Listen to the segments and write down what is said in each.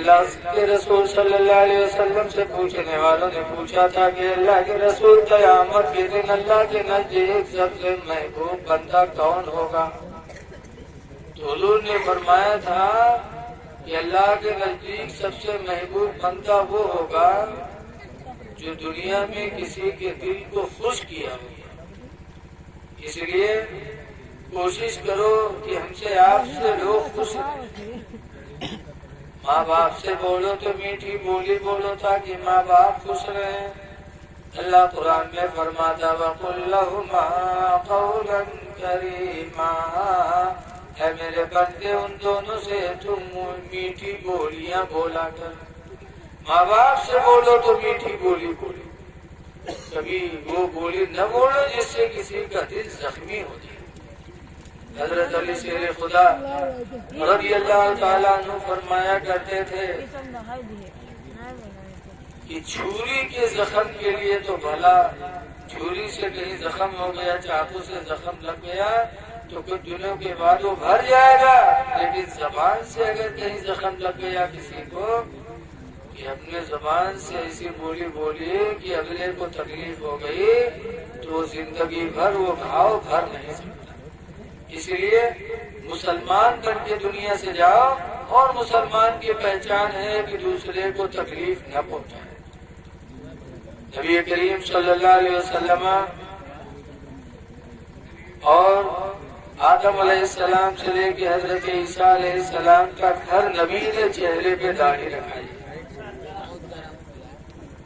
اللہ کے رسول صلی اللہ علیہ وسلم سے پوچھنے والوں نے پوچھا تھا کہ اللہ کے رسول قیامت کے دن اللہ کے نزدیک سب سے محبوب بندہ کون ہوگا؟ تو حضور نے فرمایا تھا کہ اللہ کے نزدیک سب سے محبوب بندہ وہ ہوگا جو دنیا میں کسی کے دل کو خوش کیا ہو۔ اس لیے کوشش کرو کہ ہم سے آپ سے لوگ خوش رہیں۔ ماں باپ سے بولو تو میٹھی بولی بولو تاکہ ماں باپ خوش رہیں۔ اللہ قرآن میں فرماتا وَقُلْ لَهُمَا قَوْلًا كَرِيمًا، اے میرے بندے ان دونوں سے تم میٹھی بولیاں بولا کر۔ ماں باپ سے بولو تو میٹھی بولی بولو، کبھی وہ بولی نہ بولو جس سے کسی کا دل زخمی ہو جائے۔ حضرت علی شیر خدا رضی اللہ تعالیٰ عنہ فرمایا کرتے تھے کہ چھری کے زخم کے لیے تو بھلا، چھری سے کہیں زخم ہو گیا، چاقو سے زخم لگ گیا تو کچھ دنوں کے بعد وہ بھر جائے گا، لیکن زبان سے اگر کہیں زخم لگ گیا کسی کو کہ اپنے زبان سے ایسی بولی بولی کہ اگلے کو تکلیف ہو گئی تو وہ زندگی بھر وہ گھاؤ بھر نہیں سکتا۔ اس لیے مسلمان بن کے دنیا سے جاؤ، اور مسلمان کی پہچان ہے کہ دوسرے کو تکلیف نہ پہنچائے۔ نبی کریم صلی اللہ علیہ وسلم اور آدم علیہ السلام سے لے کے حضرت عیسیٰ علیہ السلام تک ہر نبی نے چہرے پہ داڑھی رکھائی۔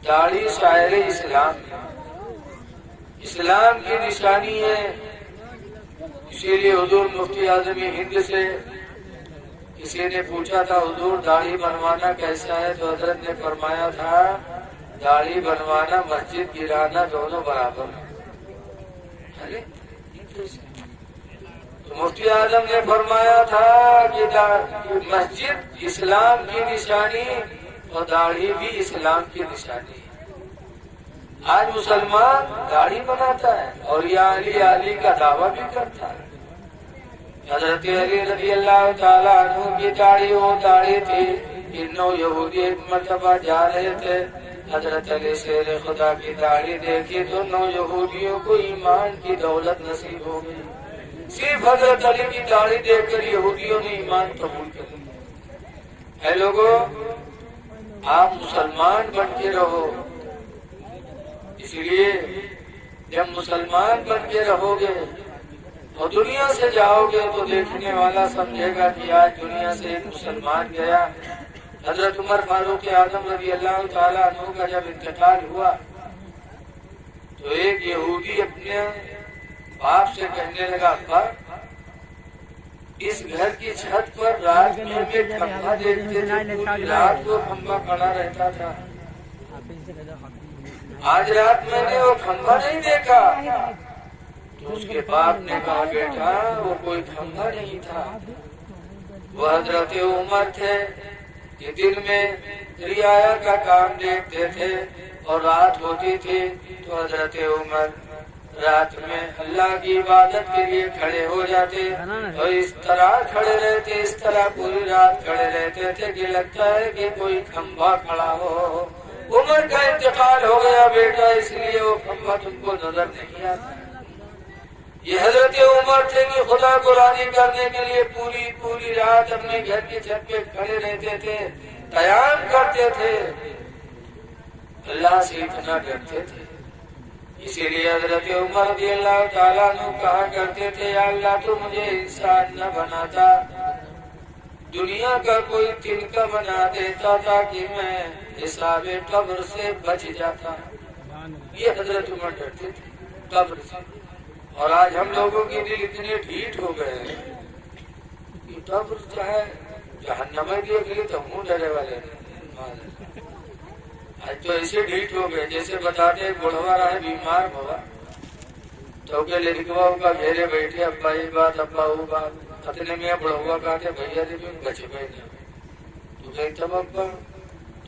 داڑھی شاعر اسلام اسلام کی نشانی ہے۔ اسی لیے حضور مفتی اعظم ہند سے کسی نے پوچھا تھا حضور داڑھی بنوانا کیسا ہے، تو حضرت نے فرمایا تھا داڑھی بنوانا مسجد گرانا دونوں برابر ہے۔ تو مفتی اعظم نے فرمایا تھا کہ مسجد اسلام کی نشانی اور داڑھی بھی اسلام کی نشانی ہے۔ آج مسلمان داڑھی بناتا ہے اور یا علی علی کا دعویٰ بھی کرتا ہے۔ حضرت علی رضی اللہ تعالیٰ عنہ کی داڑھی وہ داڑھی تھی کہ 9 یہودی ایک مرتبہ جا رہے تھے، حضرت علی شیر خدا کی داڑھی دیکھی تو 9 یہودیوں کو ایمان کی دولت نصیب ہو گئی۔ صرف حضرت علی کی داڑھی دیکھ کر یہودیوں نے ایمان قبول کر لیا۔ اے لوگوں، آپ مسلمان بن کے رہو۔ اس لیے جب مسلمان بن کے رہو گے اور دنیا سے جاؤ گے تو دیکھنے والا سمجھے گا کہ آج دنیا سے ایک مسلمان گیا۔ حضرت عمر فاروق اعظم رضی اللہ تعالیٰ عنہ کا جب انتقال ہوا تو ایک یہودی اپنے باپ سے کہنے لگا ابا اس گھر کی چھت پر رات میں کھمبا دیکھتے تھے، پوری رات کو کھمبا کھڑا رہتا تھا، آج رات میں نے وہ کھمبا نہیں دیکھا۔ تو اس کے باپ نے کہا بیٹا وہ کوئی کھمبا نہیں تھا، وہ حضرت عمر تھے کہ دن میں رعایا کا کام دیکھتے تھے اور رات ہوتی تھی تو حضرت عمر رات میں اللہ کی عبادت کے لیے کھڑے ہو جاتے اور اس طرح کھڑے رہتے، اس طرح پوری رات کھڑے رہتے تھے کہ لگتا ہے کہ کوئی کھمبا کھڑا ہو۔ عمر کا انتقال ہو گیا بیٹا، اس لیے وہ کھمبا تم کو نظر نہیں آتا۔ یہ حضرت عمر تھے کہ خدا کو راضی کرنے کے لیے پوری رات اپنے گھر کی چھت پہ کھڑے رہتے تھے، قیام کرتے تھے، اللہ سے اتنا ڈرتے تھے۔ اسی لیے حضرت عمر رضی اللہ تعالیٰ عنہ کہا کرتے تھے یا اللہ تو مجھے انسان نہ بناتا، دنیا کا کوئی تنکا بنا دیتا تاکہ میں حساب قبر سے بچ جاتا۔ یہ حضرت عمر ڈرتے تھے قبر سے۔ اور آج ہم لوگوں کے دل اتنے ڈھیٹ ہو گئے ہیں کہ قبر چاہے جہنم دیکھ لی تو منہ ڈرے والے آج تو ایسے ڈھیٹ ہو گئے جیسے بتاتے بڑھوا رہا ہے بیمار ہوا تو کہ لکھوا کا گھیرے بیٹھے ابا یہ بات ابا وہ بات اتنے میں بڑھوا کہتے بھیا جی بچے گئے تو کہ تب ابا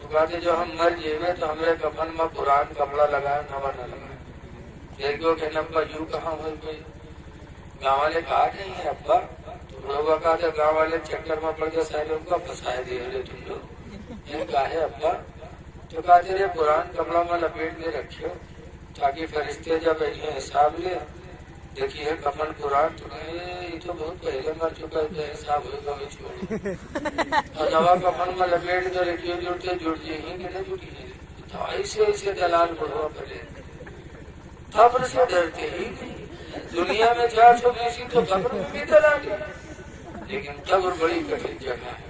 تو کہتے جو ہم مر جیوے تو ہمارے کفن میں قرآن کپڑا لگایا نوا نہ لگایا۔ دیکھو کہ ابا یوں کہاں ہوئی گئی، گاؤں والے کہا نہیں ہے ابا تو بڑھوا کہتے گاؤں والے چکر میں پڑ کے سارے ان کا پھنسائے دے رہے تم لوگ काहे अब्बा? तो कहा तेरे पुरान कपड़ा में लपेट के रखियो ताकि फरिश्ते जब हिसाब ले देखिए कफन पुरान तो ये तो बहुत पहले मर चुका है, हिसाब होगा भी छोड़ और नवा कफन में लपेट के रखियो जुड़ते जुड़ते ही कि नहीं जुटी है। तो ऐसे दलाल बढ़वा पड़े, खबर से डरते ही नहीं। दुनिया में 420 तो खबर में भी दलाल, लेकिन खबर बड़ी कठिन जगह है।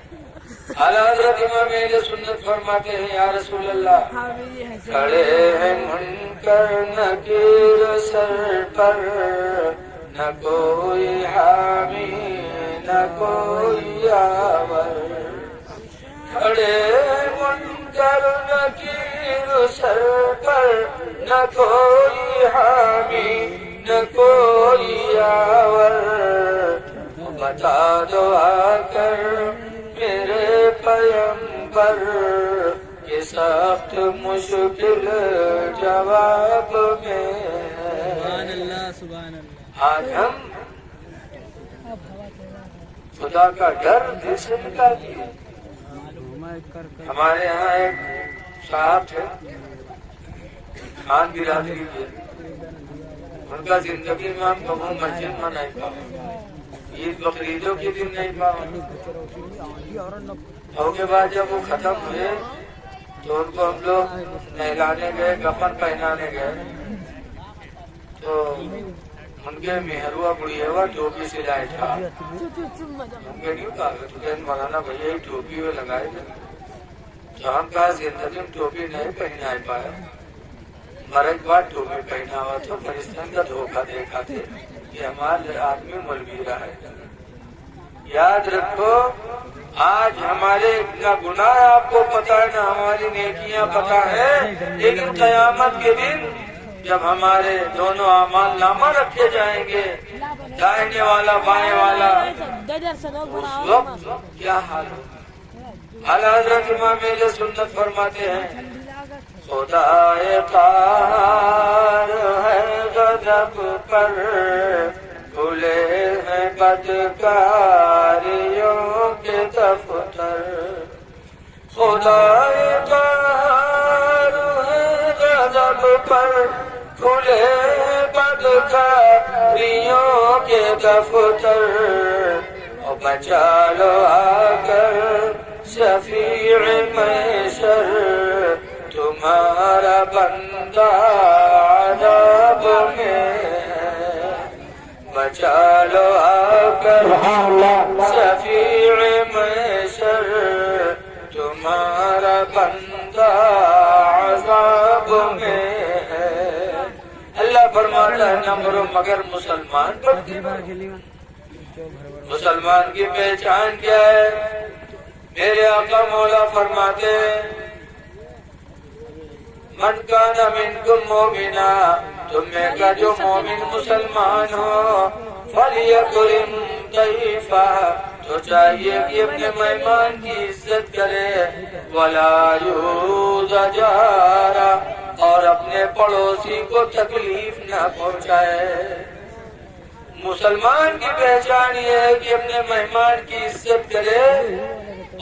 आला हज़रत इमाम अहले सुन्नत फरमाते हैं या रसूल अल्लाह, खड़े हैं मुनकर नकीर सर पर, न कोई हामी न कोई यावर। खड़े मुनकर नकीर सर पर, न कोई हामी न कोई यावर। बता दो आकर मेरे पैगंबर ये सख्त मुश्किल जवाब में। सुभान अल्लाह, सुभान अल्लाह। आज हम खुदा का डर दिल से निकाल दिए। हमारे यहाँ एक साहब थे खान बिरादरी के, उनका जिंदगी में हम कबू मस्जिद में नहीं पाओ, ईद बकरीदों के दिन नहीं पाओ। और के बाद जब वो खत्म हुए तो उनको हम लोग नहलाने गए, कफन पहनाने गए, तो उनके मेहरुआ बुढ़िया टोपी सिलाए था। उनके नहीं कहा तुझे मौलाना भैया ही टोपी वो लगाए थे, तो हम कहा जिंदगी में टोपी नहीं पहना पाया, मरक बाद टोपी पहना हुआ तो फरिश्तों का धोखा देखा थे कि हमारे आदमी मलबीरा है। याद रखो आज हमारे इतना गुनाह आपको पता है ना, हमारी नेकियां पता है, लेकिन कयामत के दिन जब हमारे दोनों आमाल नामा रखे जाएंगे, दाहिने वाला बाएं वाला, उस वक्त क्या हाल होगा। आला हज़रत इमाम अहले सुन्नत फरमाते हैं खुदाए क़हार है गज़ब पर, खुले हैं बदकारियों के दफ्तर। खुदाए क़हार है गज़ब पर, खुले बदकारियों के दफ्तर। और बचा लो आकर शफीअ महशर, तुम्हारा बंदा अज़ाब में। बचा लो आकर शफीअ महशर, तुम्हारा बंदा अज़ाब में है। अल्लाह फरमाता है न मरो मगर मुसलमान पर। मुसलमान की पहचान क्या है? मेरे आका मौला फरमाते मन काना मिनकुम मोमिना, तुम में का जो मोमिन मुसलमान हो, फलियकुरिम तईफा, तो चाहिए कि अपने मेहमान की इज्जत करे, वला यूज़ा जारा, और अपने पड़ोसी को तकलीफ न पहुँचाए। मुसलमान की पहचान ये है कि अपने मेहमान की इज्जत करे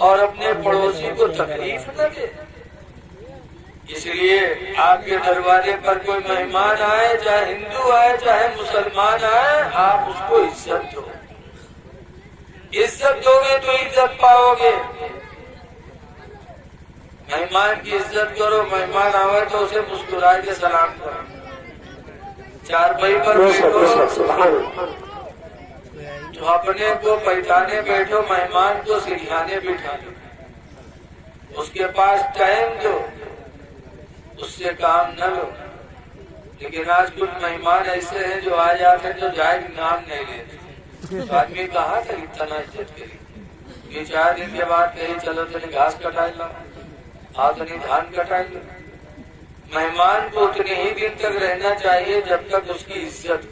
और अपने पड़ोसी को तकलीफ न दे। इसलिए आपके दरवाजे पर कोई मेहमान आए, चाहे हिंदू आए चाहे मुसलमान आए, आप उसको इज्जत दो। इज्जत दोगे तो इज्जत पाओगे। मेहमान की इज्जत करो, मेहमान आवे तो उसे मुस्कुरा के सलाम करो। चारपाई पर बैठो तो अपने को पैठाने बैठो, मेहमान को सिरहाने बिठा दो। उसके पास टाइम दो, उससे काम न लो। लेकिन आज कुछ मेहमान ऐसे हैं जो आ जाते हैं तो जाए नाम नहीं लेते। तो आदमी कहाँ था इतना इज्जत करी। ये 4 दिन के बाद कहीं चलो तो घास कटाई लो, हाँ तो धान कटाई लो। मेहमान को उतने ही दिन तक रहना चाहिए जब तक उसकी इज्जत।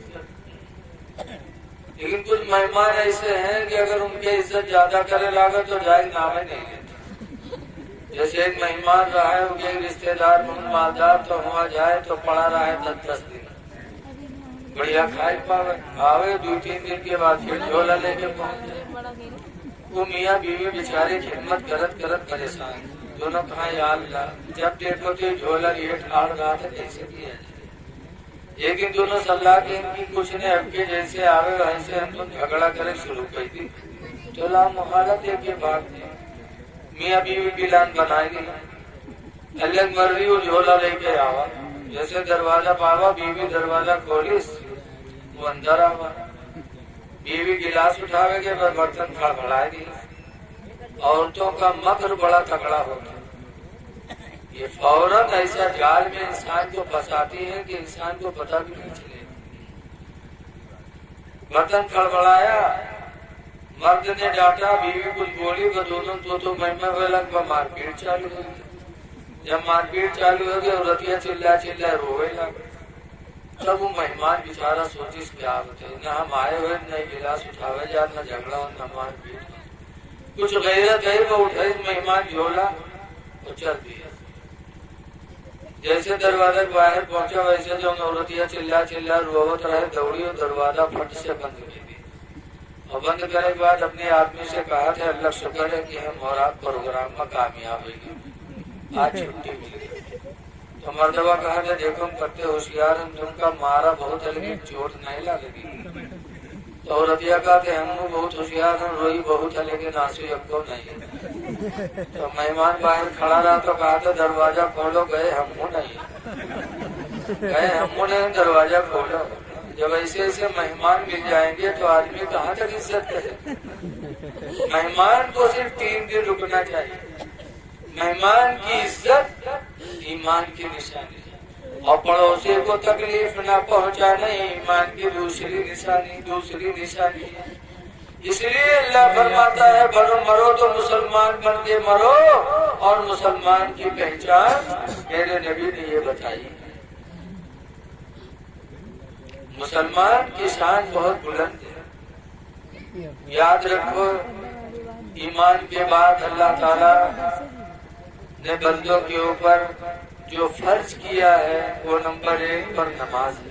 लेकिन कुछ मेहमान ऐसे हैं कि अगर उनकी इज्जत ज्यादा करे लागे तो जाए नाम ही नहीं लेते। जैसे एक मेहमान रहा है, उनके रिश्तेदार मालदार तो हुआ जाए तो पड़ा रहा है 10-10 दिन, बढ़िया खाए पावे, आवे 2-3 दिन के बाद फिर झोला लेके पहुंच जाए। वो मियाँ बीवी बेचारे खिदमत करत करत परेशान। दोनों कहा या अल्लाह, जब देखो तो झोला ये ठाड़ रहा था कैसे किया जाए। एक दिन दोनों सलाह की इनकी कुछ ने अबके जैसे आवे वैसे हम लोग झगड़ा करे शुरू कर दी। तो ला मुहालत के बाद मियाँ बीवी बिलान बनाएगी, अलग मर्जी वो झोला लेके आवा। जैसे दरवाजा पावा बीवी दरवाजा खोलिस वो अंदर आवा। बीवी गिलास उठावे के बाद बर्तन खड़खड़ाएगी। औरतों का मक्र बड़ा तगड़ा होता है, ये फौरन ऐसा जाल में इंसान को फंसाती है कि इंसान को पता भी नहीं चलेगा। बर्तन खड़बड़ाया, मर्द ने डांटा, बीवी कुछ बोली, वो दोनों तो महिमा लग मारपीट चालू हो गई। जब मारपीट चालू हो गई औरतिया चिल्ला चिल्ला रोवे लगा। तब वो मेहमान बेचारा सोचिस क्या बताए, न हम आए हुए न गिलास उठावे जा, न झगड़ा हो न मारपीट। कुछ गैरत है वो उठे मेहमान झोला और चल दिया। जैसे दरवाजा बाहर पहुंचा वैसे जो औरतिया चिल्ला चिल्ला रोवत रहे, दौड़ी और दरवाजा फट से बंद कर दिया। और बंद करने के बाद अपने आदमी से कहा था अल्लाह शुक्र है कि हम और आप प्रोग्राम में कामयाब हुए, आज छुट्टी मिली। तो मर्दबा कहा था देखो हम करते होशियार, हम तुमका मारा बहुत है लेकिन चोट नहीं लगेगी। तो औरतिया कहा थे हम बहुत होशियार हैं, रोई बहुत है लेकिन आंसू एको नहीं। तो मेहमान बाहर खड़ा रहा तो कहा था दरवाजा खोलो, गए हमू नहीं, गए हमू नहीं, दरवाजा खोलो। जब ऐसे ऐसे मेहमान मिल जाएंगे तो आदमी कहाँ तक इज्जत करे। मेहमान को सिर्फ 3 दिन रुकना चाहिए। मेहमान की इज्जत ईमान की निशानी और पड़ोसी को तकलीफ न पहुंचाना ईमान की दूसरी निशानी है। इसलिए अल्लाह फरमाता है मरो तो मुसलमान बन के मरो, और मुसलमान की पहचान मेरे नबी ने ये बताई। मुसलमान की शान बहुत बुलंद है। याद रखो ईमान के बाद अल्लाह ताला ने बंदों के ऊपर जो फर्ज किया है वो नंबर 1 पर नमाज है।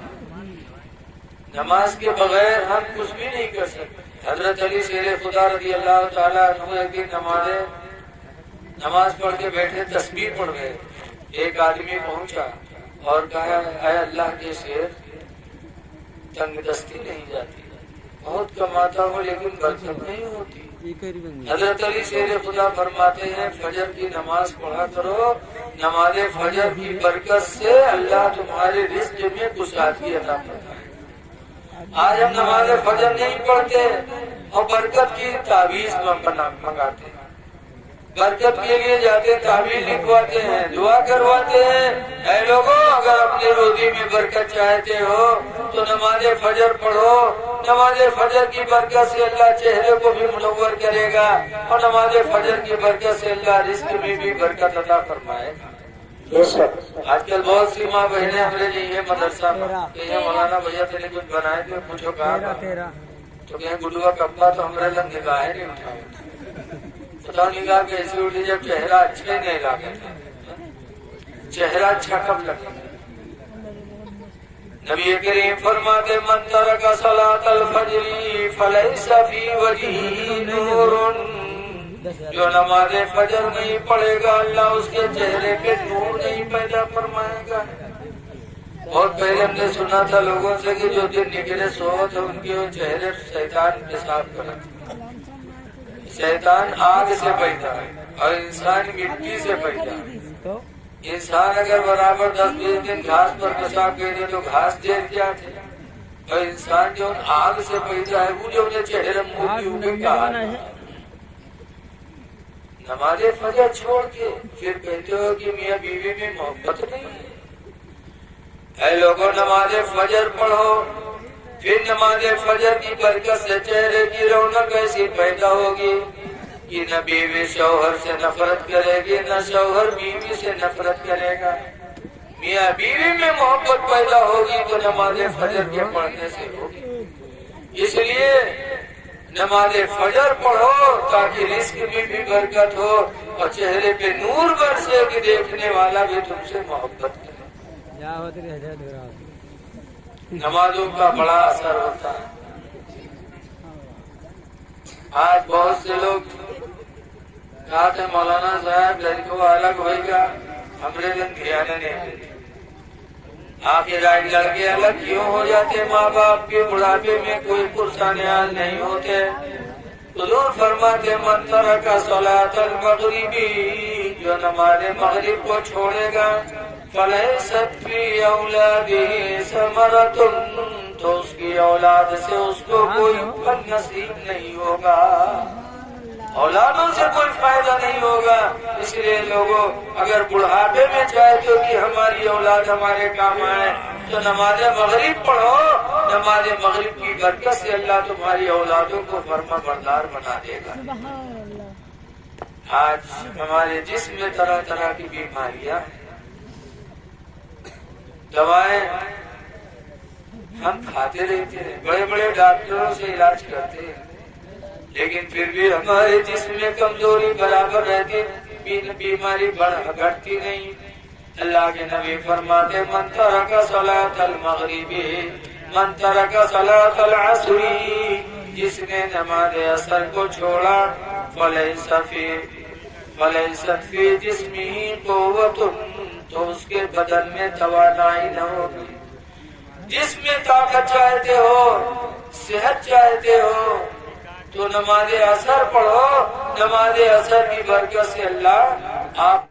नमाज के बगैर हम कुछ भी नहीं कर सकते। हजरत अली शेर खुदा रज़ी अल्लाह ताला अन्हु एक दिन नमाज पढ़ के बैठे, तस्बीह पढ़ गए। एक आदमी पहुंचा और कहा ऐ अल्लाह के शेर, तंगदस्ती नहीं जाती, बहुत कमाता हूँ लेकिन बरकत नहीं होती। हजरत अली शेर खुदा फरमाते हैं फजर की नमाज पढ़ा करो, नमाज फजर की बरकत से अल्लाह तुम्हारे रिस्क में कुशादगी अता करता है। आज हम नमाज फजर नहीं पढ़ते और बरकत की तावीज मंगाते हैं, बरकत के लिए जाते तावीज लिखवाते हैं, दुआ करवाते हैं। ऐ लोगों, अगर अपनी रोजी में बरकत चाहते हो तो नमाज फजर पढ़ो। नमाज फजर की बरकत से अल्लाह चेहरे को भी मुनव्वर करेगा और नमाज फजर की बरकत से अल्लाह रिस्क में भी बरकत अता फरमाएगा। आजकल बहुत सी माँ बहने हमरे है मदरसा में, मौलाना भैया तेने कुछ बनाए थे, पूछो कहा तो कहें गुडुआ कब्बा, तो हमारे लग निगाह नहीं उठाए। बताओ निगाह कैसे उठी जब चेहरा अच्छा ही नहीं लगा। चेहरा अच्छा कब लगा? नबी करीम फरमाते मन तरका सलातल फजरी फलैसा फी वजही नूरुन, जो नमाज फजर नहीं पढ़ेगा अल्लाह उसके चेहरे पे नूर नहीं पैदा फरमाएगा। बहुत पहले हमने सुना था लोगों से कि जो दिन निकले सोवत है उनके वो चेहरे शैतान पेशाब करते। शैतान आग से पैदा है और इंसान मिट्टी से पैदा है। इंसान अगर बराबर 10-20 दिन घास पर पेशाब कर दे तो घास जल जाते, और इंसान जो आग से पैदा है वो जो उन्हें चेहरे मुंह कहा। नमाज फजर छोड़ के फिर कहते हो कि मियाँ बीवी में मोहब्बत नहीं है। ऐ लोगों, नमाज फजर पढ़ो, फिर नमाज फजर की बरकत से चेहरे की रौनक ऐसी पैदा होगी कि न बीवी शौहर से नफरत करेगी, न शौहर बीवी से नफरत करेगा। मियाँ बीवी में मोहब्बत पैदा होगी तो नमाज फजर के पढ़ने से होगी। इसलिए नमाज फजर पढ़ो ताकि रिस्क में भी बरकत हो और चेहरे पे नूर बरसे कि देखने वाला भी तुमसे मोहब्बत करे। नमाजों का बड़ा असर होता है। आज बहुत से लोग کہا تھا مولانا صاحب لڑکوں الگ ہوئے گا ہمارے دن دھیان نہیں آخر آج لڑکے الگ کیوں ہو جاتے ماں باپ کے بڑھاپے میں کوئی پرسانیال نہیں ہوتے حضور فرماتے من ترک صلاۃ المغربی جو نماز مغرب کو چھوڑے گا فلیست فی اولادہ ثمرۃ تو اس کی اولاد سے اس کو کوئی پھل نصیب نہیں ہوگا اولادوں سے کوئی فائدہ نہیں ہوگا اس لیے لوگوں اگر بڑھاپے میں چاہتے ہو کہ ہماری اولاد ہمارے کام آئے تو نماز مغرب پڑھو نماز مغرب کی برکت سے اللہ تمہاری اولادوں کو فرما بردار بنا دے گا آج ہمارے جسم میں طرح طرح کی بیماریاں دوائیں ہم کھاتے رہتے ہیں بڑے بڑے ڈاکٹروں سے علاج کرتے ہیں لیکن پھر بھی ہمارے جسم میں کمزوری برابر رہتی بیماری گھٹتی نہیں اللہ کے نبی فرماتے من ترک صلاۃ المغرب من ترک صلاۃ العصر جس نے نماز عصر کو چھوڑا فلیس فی جسمہ قوت تو اس کے بدن میں توانائی نہ ہوگی جس میں طاقت چاہتے ہو صحت چاہتے ہو تو نماز عصر پڑھو نماز عصر کی برکت سے اللہ آپ